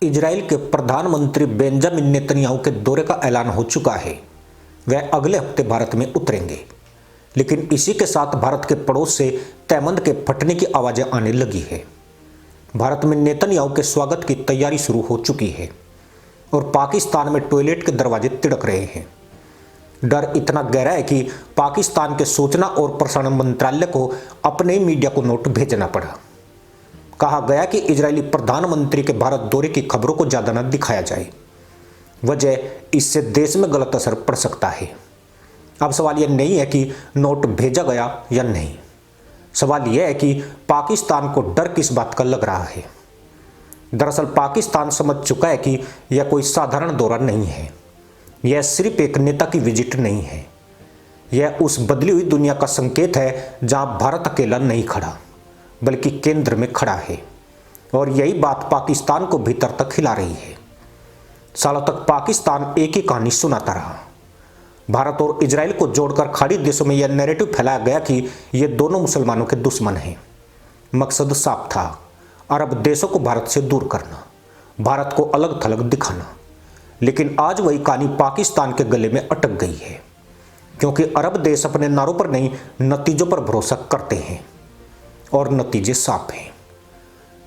Israel के प्रधानमंत्री Benjamin Netanyahu के दौरे का ऐलान हो चुका है। वह अगले हफ्ते भारत में उतरेंगे, लेकिन इसी के साथ भारत के पड़ोस से तैमंद के फटने की आवाजें आने लगी है। भारत में नेतन्याहू के स्वागत की तैयारी शुरू हो चुकी है और पाकिस्तान में टॉयलेट के दरवाजे तिड़क रहे हैं। डर इतना गहरा है कि पाकिस्तान के सूचना और प्रसारण मंत्रालय को अपने ही मीडिया को नोट भेजना पड़ा। कहा गया कि इजरायली प्रधानमंत्री के भारत दौरे की खबरों को ज्यादा न दिखाया जाए, वजह इससे देश में गलत असर पड़ सकता है। अब सवाल यह नहीं है कि नोट भेजा गया या नहीं, सवाल यह है कि पाकिस्तान को डर किस बात का लग रहा है। दरअसल पाकिस्तान समझ चुका है कि यह कोई साधारण दौरा नहीं है, यह सिर्फ एक नेता की विजिट नहीं है, यह उस बदली हुई दुनिया का संकेत है जहां भारत अकेला नहीं खड़ा बल्कि केंद्र में खड़ा है। और यही बात पाकिस्तान को भीतर तक हिला रही है। सालों तक पाकिस्तान एक ही कहानी सुनाता रहा। भारत और इजराइल को जोड़कर खाड़ी देशों में यह नैरेटिव फैलाया गया कि ये दोनों मुसलमानों के दुश्मन हैं। मकसद साफ था, अरब देशों को भारत से दूर करना, भारत को अलग थलग दिखाना। लेकिन आज वही कहानी पाकिस्तान के गले में अटक गई है, क्योंकि अरब देश अपने नारों पर नहीं नतीजों पर भरोसा करते हैं और नतीजे साफ हैं।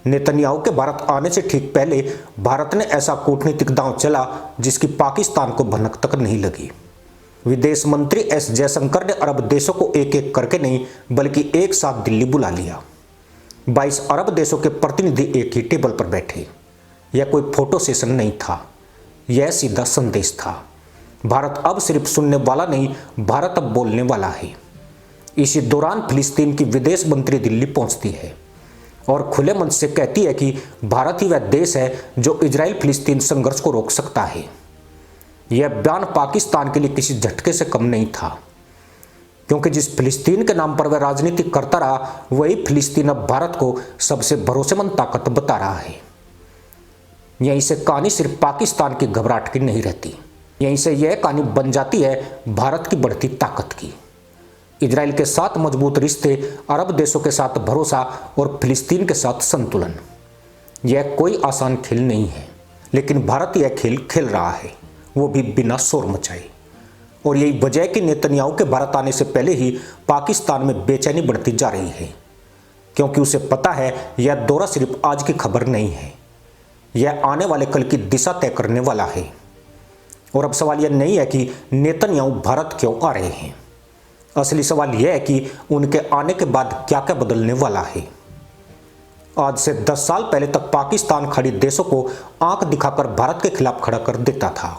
नेतन्याहू के भारत आने से ठीक पहले भारत ने ऐसा कूटनीतिक दांव चला जिसकी पाकिस्तान को भनक तक नहीं लगी। विदेश मंत्री एस जयशंकर ने अरब देशों को एक एक करके नहीं बल्कि एक साथ दिल्ली बुला लिया। 22 अरब देशों के प्रतिनिधि एक ही टेबल पर बैठे। यह कोई फोटो सेशन नहीं था, यह सीधा संदेश था। भारत अब सिर्फ सुनने वाला नहीं, भारत अब बोलने वाला है। इसी दौरान फिलिस्तीन की विदेश मंत्री दिल्ली पहुंचती है और खुले मन से कहती है कि भारत ही वह देश है जो इजराइल फिलिस्तीन संघर्ष को रोक सकता है। यह बयान पाकिस्तान के लिए किसी झटके से कम नहीं था, क्योंकि जिस फिलिस्तीन के नाम पर वह राजनीति करता रहा, वही फिलिस्तीन अब भारत को सबसे भरोसेमंद ताकत बता रहा है। यहीं से कहानी सिर्फ पाकिस्तान की घबराहट की नहीं रहती, यहीं से यह कहानी बन जाती है भारत की बढ़ती ताकत की। इजराइल के साथ मजबूत रिश्ते, अरब देशों के साथ भरोसा और फिलिस्तीन के साथ संतुलन। यह कोई आसान खेल नहीं है, लेकिन भारत यह खेल खेल रहा है, वो भी बिना शोर मचाए। और यही वजह है कि नेतन्याहू के भारत आने से पहले ही पाकिस्तान में बेचैनी बढ़ती जा रही है, क्योंकि उसे पता है यह दौरा सिर्फ आज की खबर नहीं है, यह आने वाले कल की दिशा तय करने वाला है। और अब सवाल यह नहीं है कि नेतन्याहू भारत क्यों आ रहे हैं, असली सवाल यह है कि उनके आने के बाद क्या क्या बदलने वाला है। आज से 10 साल पहले तक पाकिस्तान खाड़ी देशों को आंख दिखाकर भारत के खिलाफ खड़ा कर देता था।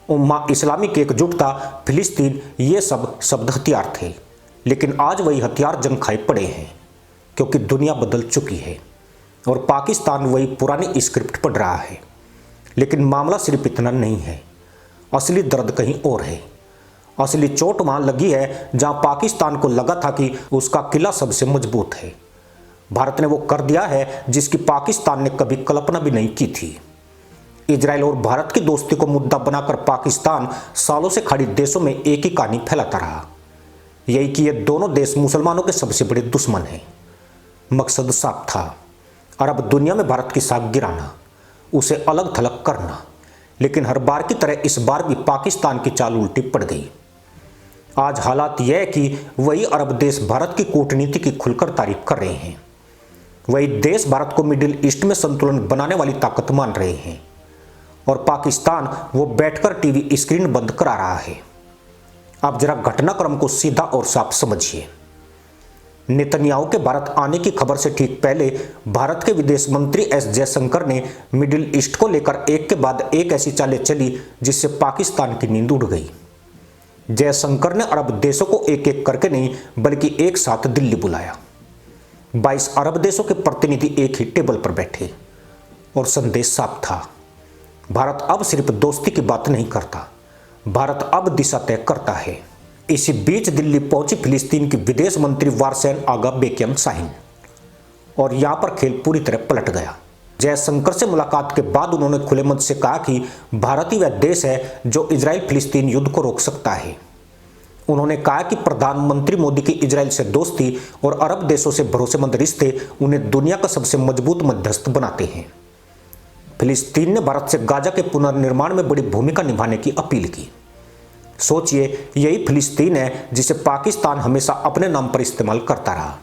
उम्मा इस्लामी की एकजुटता, फिलिस्तीन, ये सब शब्द हथियार थे। लेकिन आज वही हथियार जंग खाए पड़े हैं, क्योंकि दुनिया बदल चुकी है और पाकिस्तान वही पुरानी स्क्रिप्ट पढ़ रहा है। लेकिन मामला सिर्फ इतना नहीं है, असली दर्द कहीं और है। असली चोट वहां लगी है जहां पाकिस्तान को लगा था कि उसका किला सबसे मजबूत है। भारत ने वो कर दिया है जिसकी पाकिस्तान ने कभी कल्पना भी नहीं की थी। इजराइल और भारत की दोस्ती को मुद्दा बनाकर पाकिस्तान सालों से खाड़ी देशों में एक ही कहानी फैलाता रहा, यही कि ये दोनों देश मुसलमानों के सबसे बड़े दुश्मन हैं। मकसद साफ था, अरब दुनिया में भारत की साख गिराना, उसे अलग थलग करना। लेकिन हर बार की तरह इस बार भी पाकिस्तान की चाल उल्टी पड़ गई। आज हालात यह है कि वही अरब देश भारत की कूटनीति की खुलकर तारीफ कर रहे हैं। वही देश भारत को मिडिल ईस्ट में संतुलन बनाने वाली ताकत मान रहे हैं, और पाकिस्तान वो बैठकर टीवी स्क्रीन बंद करा रहा है। आप जरा घटनाक्रम को सीधा और साफ समझिए। नेतन्याहू के भारत आने की खबर से ठीक पहले भारत के विदेश मंत्री एस जयशंकर ने मिडिल ईस्ट को लेकर एक के बाद एक ऐसी चालें चली जिससे पाकिस्तान की नींद उड़ गई। जयशंकर ने अरब देशों को एक एक करके नहीं बल्कि एक साथ दिल्ली बुलाया। 22 अरब देशों के प्रतिनिधि एक ही टेबल पर बैठे और संदेश साफ था, भारत अब सिर्फ दोस्ती की बात नहीं करता, भारत अब दिशा तय करता है। इसी बीच दिल्ली पहुंची फिलिस्तीन की विदेश मंत्री वारसेन आगा बेकियम शाहीन, और यहां पर खेल पूरी तरह पलट गया। जयशंकर से मुलाकात के बाद उन्होंने खुले मन से कहा कि भारत ही वह देश है जो इजराइल फिलिस्तीन युद्ध को रोक सकता है। उन्होंने कहा कि प्रधानमंत्री मोदी की इजराइल से दोस्ती और अरब देशों से भरोसेमंद रिश्ते उन्हें दुनिया का सबसे मजबूत मध्यस्थ बनाते हैं। फिलिस्तीन ने भारत से गाजा के पुनर्निर्माण में बड़ी भूमिका निभाने की अपील की। सोचिए, यही फिलिस्तीन है जिसे पाकिस्तान हमेशा अपने नाम पर इस्तेमाल करता रहा।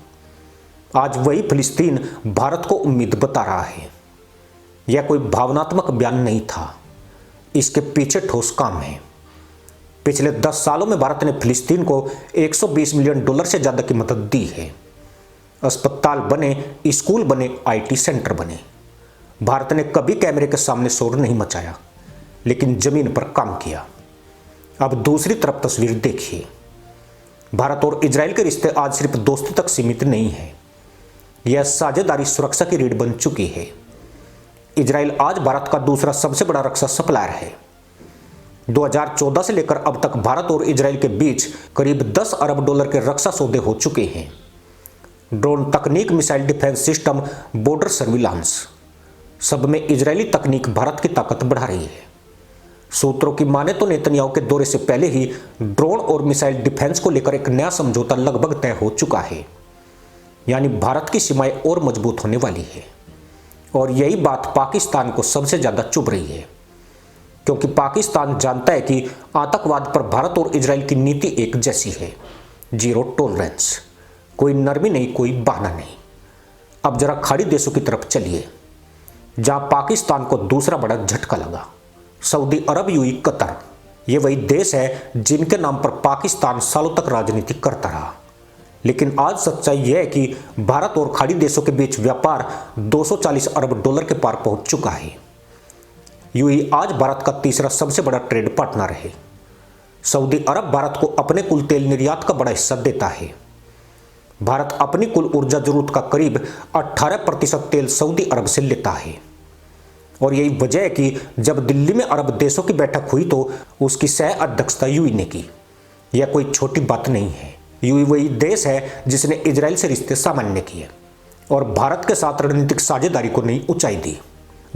आज वही फिलिस्तीन भारत को उम्मीद बता रहा है। यह कोई भावनात्मक बयान नहीं था, इसके पीछे ठोस काम है। पिछले 10 सालों में भारत ने फिलिस्तीन को $120 मिलियन से ज़्यादा की मदद दी है। अस्पताल बने, स्कूल बने, IT सेंटर बने। भारत ने कभी कैमरे के सामने शोर नहीं मचाया, लेकिन जमीन पर काम किया। अब दूसरी तरफ तस्वीर देखिए। भारत और इजराइल के रिश्ते आज सिर्फ दोस्ती तक सीमित नहीं है, यह साझेदारी सुरक्षा की रीढ़ बन चुकी है। इजराइल आज भारत का दूसरा सबसे बड़ा रक्षा सप्लायर है। 2014 से लेकर अब तक भारत और इजराइल के बीच करीब $10 अरब के रक्षा सौदे हो चुके हैं। ड्रोन तकनीक, missile defence system, border surveillance, सब में इजरायली तकनीक भारत की ताकत बढ़ा रही है। सूत्रों की माने तो नेतन्याहू के दौरे से पहले ही ड्रोन और मिसाइल डिफेंस को लेकर एक नया समझौता लगभग तय हो चुका है, यानी भारत की सीमाएं और मजबूत होने वाली है। और यही बात पाकिस्तान को सबसे ज्यादा चुभ रही है, क्योंकि पाकिस्तान जानता है कि आतंकवाद पर भारत और इजराइल की नीति एक जैसी है, जीरो टॉलरेंस। कोई नरमी नहीं, कोई बहाना नहीं। अब जरा खाड़ी देशों की तरफ चलिए, जहां पाकिस्तान को दूसरा बड़ा झटका लगा। सऊदी अरब, यूएई, कतर, ये वही देश है जिनके नाम पर पाकिस्तान सालों तक राजनीति करता रहा। लेकिन आज सच्चाई यह है कि भारत और खाड़ी देशों के बीच व्यापार $240 अरब के पार पहुंच चुका है। यूएई आज भारत का तीसरा सबसे बड़ा ट्रेड पार्टनर है। सऊदी अरब भारत को अपने कुल तेल निर्यात का बड़ा हिस्सा देता है। भारत अपनी कुल ऊर्जा जरूरत का करीब 18% तेल सऊदी अरब से लेता है। और यही वजह है कि जब दिल्ली में अरब देशों की बैठक हुई तो उसकी सह अध्यक्षता यूएई ने की। यह कोई छोटी बात नहीं है। यूएई वही देश है जिसने इजराइल से रिश्ते सामान्य किए और भारत के साथ रणनीतिक साझेदारी को नई ऊंचाई दी।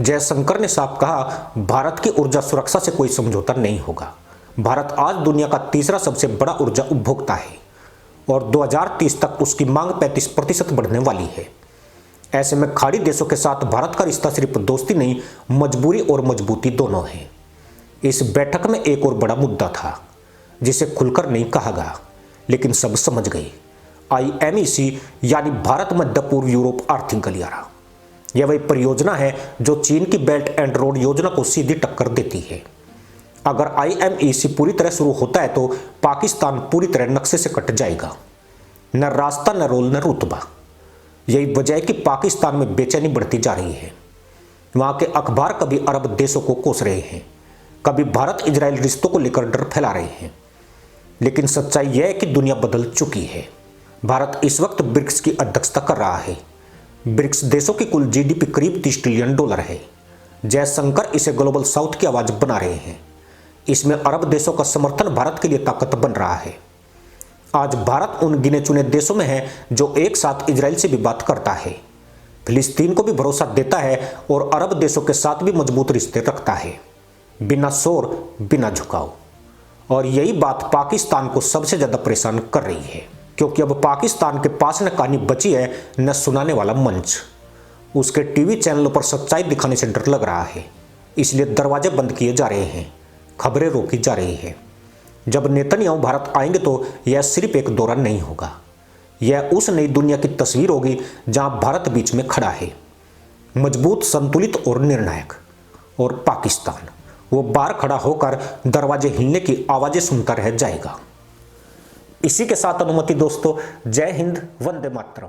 जयशंकर ने साफ कहा, भारत की ऊर्जा सुरक्षा से कोई समझौता नहीं होगा। भारत आज दुनिया का तीसरा सबसे बड़ा ऊर्जा उपभोक्ता है और 2030 तक उसकी मांग 35% बढ़ने वाली है। ऐसे में खाड़ी देशों के साथ भारत का रिश्ता सिर्फ दोस्ती नहीं, मजबूरी और मजबूती दोनों है। इस बैठक में एक और बड़ा मुद्दा था जिसे खुलकर नहीं कहा गया, लेकिन सब समझ गए। IMEC यानी भारत मध्य पूर्व यूरोप आर्थिक गलियारा। यह वही परियोजना है जो चीन की बेल्ट एंड रोड योजना को सीधी टक्कर देती है। अगर IMEC पूरी तरह शुरू होता है तो पाकिस्तान पूरी तरह नक्शे से कट जाएगा। न रास्ता, न रोल, न रुतबा। यही वजह है कि पाकिस्तान में बेचैनी बढ़ती जा रही है। वहां के अखबार कभी अरब देशों को कोस रहे हैं, कभी भारत इजराइल रिश्तों को लेकर डर फैला रहे हैं। लेकिन सच्चाई यह है कि दुनिया बदल चुकी है। भारत इस वक्त ब्रिक्स की अध्यक्षता कर रहा है। ब्रिक्स देशों की कुल GDP करीब $30 ट्रिलियन है। जयशंकर इसे ग्लोबल साउथ की आवाज बना रहे हैं। इसमें अरब देशों का समर्थन भारत के लिए ताकत बन रहा है। आज भारत उन गिने चुने देशों में है जो एक साथ इजराइल से भी बात करता है, फिलिस्तीन को भी भरोसा देता है और अरब देशों के साथ भी मजबूत रिश्ते रखता है, बिना शोर, बिना झुकाव। और यही बात पाकिस्तान को सबसे ज्यादा परेशान कर रही है, क्योंकि अब पाकिस्तान के पास न कहानी बची है, न सुनाने वाला मंच। उसके टीवी चैनलों पर सच्चाई दिखाने से डर लग रहा है, इसलिए दरवाजे बंद किए जा रहे हैं, खबरें रोकी जा रही है। जब नेतन्याहू भारत आएंगे तो यह सिर्फ एक दौरा नहीं होगा, यह उस नई दुनिया की तस्वीर होगी जहां भारत बीच में खड़ा है, मजबूत, संतुलित और निर्णायक। और पाकिस्तान वो बाहर खड़ा होकर दरवाजे हिलने की आवाजें सुनता रह जाएगा। इसी के साथ अनुमति दोस्तों, जय हिंद, वंदे मातरम।